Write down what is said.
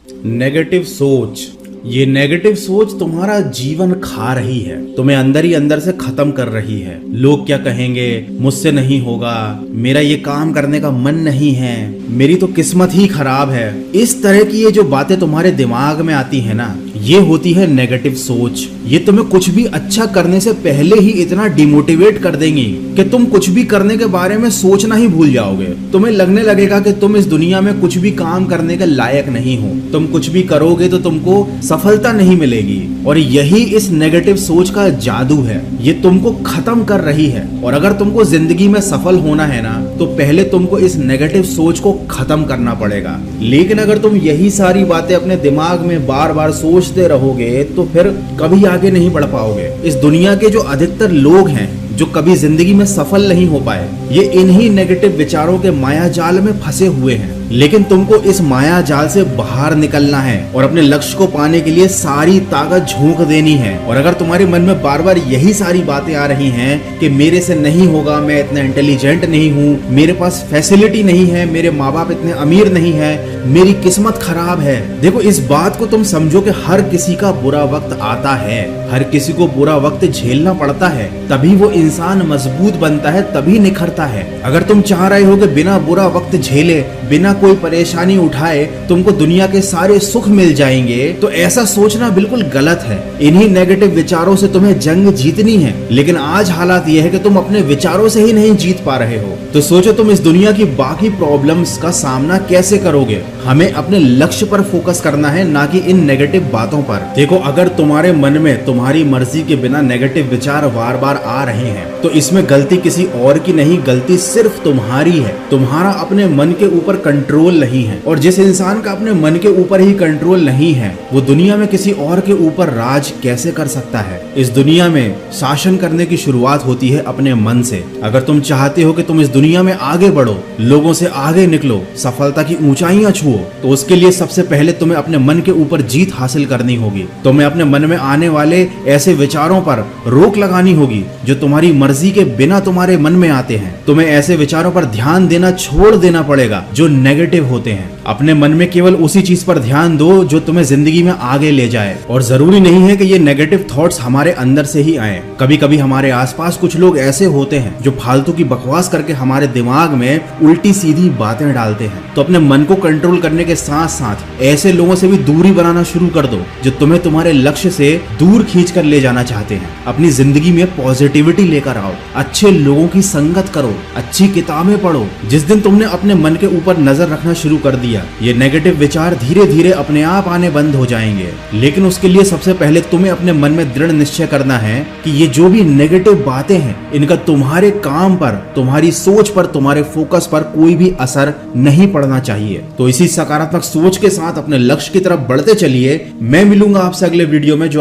Negative सोच, ये negative सोच तुम्हारा जीवन खा रही है, तुम्हें अंदर ही अंदर से खत्म कर रही है। लोग क्या कहेंगे, मुझसे नहीं होगा, मेरा ये काम करने का मन नहीं है, मेरी तो किस्मत ही खराब है। इस तरह की ये जो बातें तुम्हारे दिमाग में आती है ना, ये होती है नेगेटिव सोच। ये तुम्हें कुछ भी अच्छा करने से पहले ही इतना डिमोटिवेट कर देंगी कि तुम कुछ भी करने के बारे में सोचना ही भूल जाओगे। तुम्हें लगने लगेगा कि तुम इस दुनिया में कुछ भी काम करने के लायक नहीं हो, तुम कुछ भी करोगे तो तुमको सफलता नहीं मिलेगी। और यही इस नेगेटिव सोच का जादू है, ये तुमको खत्म कर रही है। और अगर तुमको जिंदगी में सफल होना है ना, तो पहले तुमको इस नेगेटिव सोच को खत्म करना पड़ेगा। लेकिन अगर तुम यही सारी बातें अपने दिमाग में बार बार सोचते रहोगे तो फिर कभी आगे नहीं बढ़ पाओगे। इस दुनिया के जो अधिकतर लोग हैं जो कभी जिंदगी में सफल नहीं हो पाए, ये इन्हीं नेगेटिव विचारों के माया जाल में फंसे हुए हैं। लेकिन तुमको इस माया जाल से बाहर निकलना है और अपने लक्ष्य को पाने के लिए सारी ताकत झोंक देनी है। और अगर तुम्हारे मन में बार बार यही सारी बातें आ रही हैं कि मेरे से नहीं होगा, मैं इतना इंटेलिजेंट नहीं हूँ, मेरे पास फैसिलिटी नहीं है, मेरे माँ बाप इतने अमीर नहीं है, मेरी किस्मत खराब है। देखो, इस बात को तुम समझो कि हर किसी का बुरा वक्त आता है, हर किसी को बुरा वक्त झेलना पड़ता है, तभी वो इंसान मजबूत बनता है, तभी निखरता है। अगर तुम चाह रहे हो कि बिना बुरा वक्त झेले, बिना कोई परेशानी उठाए तुमको दुनिया के सारे सुख मिल जाएंगे, तो ऐसा सोचना बिल्कुल गलत है। इन्हीं नेगेटिव विचारों से तुम्हें जंग जीतनी है। लेकिन आज हालात यह है कि तुम अपने विचारों से ही नहीं जीत पा रहे हो। तो सोचो तुम इस दुनिया की बाकी प्रॉब्लम्स का सामना कैसे करोगे। हमें अपने लक्ष्य पर फोकस करना है, ना कि इन नेगेटिव बातों पर। देखो, अगर तुम्हारे मन में तुम्हारी मर्जी के बिना नेगेटिव विचार बार बार आ रहे हैं, तो इसमें गलती किसी और की नहीं, गलती सिर्फ तुम्हारी है। तुम्हारा अपने मन के ऊपर कंट्रोल नहीं है। और जिस इंसान का अपने मन के ऊपर ही कंट्रोल नहीं है, वो दुनिया में किसी और के ऊपर राज कैसे कर सकता है। इस दुनिया में शासन करने की शुरुआत होती है अपने मन से। अगर तुम चाहते हो कि तुम इस दुनिया में आगे बढ़ो, लोगों से आगे निकलो, सफलता की ऊंचाइयां छुओ, तो उसके लिए सबसे पहले तुम्हें अपने मन के ऊपर जीत हासिल करनी होगी। तुम्हें अपने मन में आने वाले ऐसे विचारों पर रोक लगानी होगी जो तुम्हारी मर्जी के बिना तुम्हारे मन में आते हैं। तुम्हें ऐसे विचारों पर ध्यान देना छोड़ देना पड़ेगा जो नेगेटिव होते हैं। अपने मन में केवल उसी चीज पर ध्यान दो जो तुम्हें जिंदगी में आगे ले जाए। और जरूरी नहीं है कि ये नेगेटिव थॉट्स हमारे अंदर से ही आए। कभी कभी हमारे आसपास कुछ लोग ऐसे होते हैं जो फालतू की बकवास करके हमारे दिमाग में उल्टी सीधी बातें डालते हैं। तो अपने मन को कंट्रोल करने के साथ साथ ऐसे लोगों से भी दूरी बनाना शुरू कर दो जो तुम्हें तुम्हारे लक्ष्य से दूर खींच कर ले जाना चाहते हैं। अपनी जिंदगी में पॉजिटिविटी लेकर आओ, अच्छे लोगों की संगत करो, अच्छी किताबें पढ़ो। जिस दिन तुमने अपने मन के ऊपर नजर रखना शुरू कर दिया, ये नेगेटिव विचार धीरे धीरे अपने आप आने बंद हो जाएंगे। लेकिन उसके लिए सबसे पहले तुम्हें अपने मन में दृढ़ निश्चय करना है कि ये जो भी नेगेटिव बातें हैं, इनका तुम्हारे काम पर, तुम्हारी सोच पर, तुम्हारे फोकस पर कोई भी असर नहीं पड़ना चाहिए। तो इसी सकारात्मक सोच के साथ अपने लक्ष्य की तरफ बढ़ते चलिए। मैं मिलूंगा आपसे अगले वीडियो में जो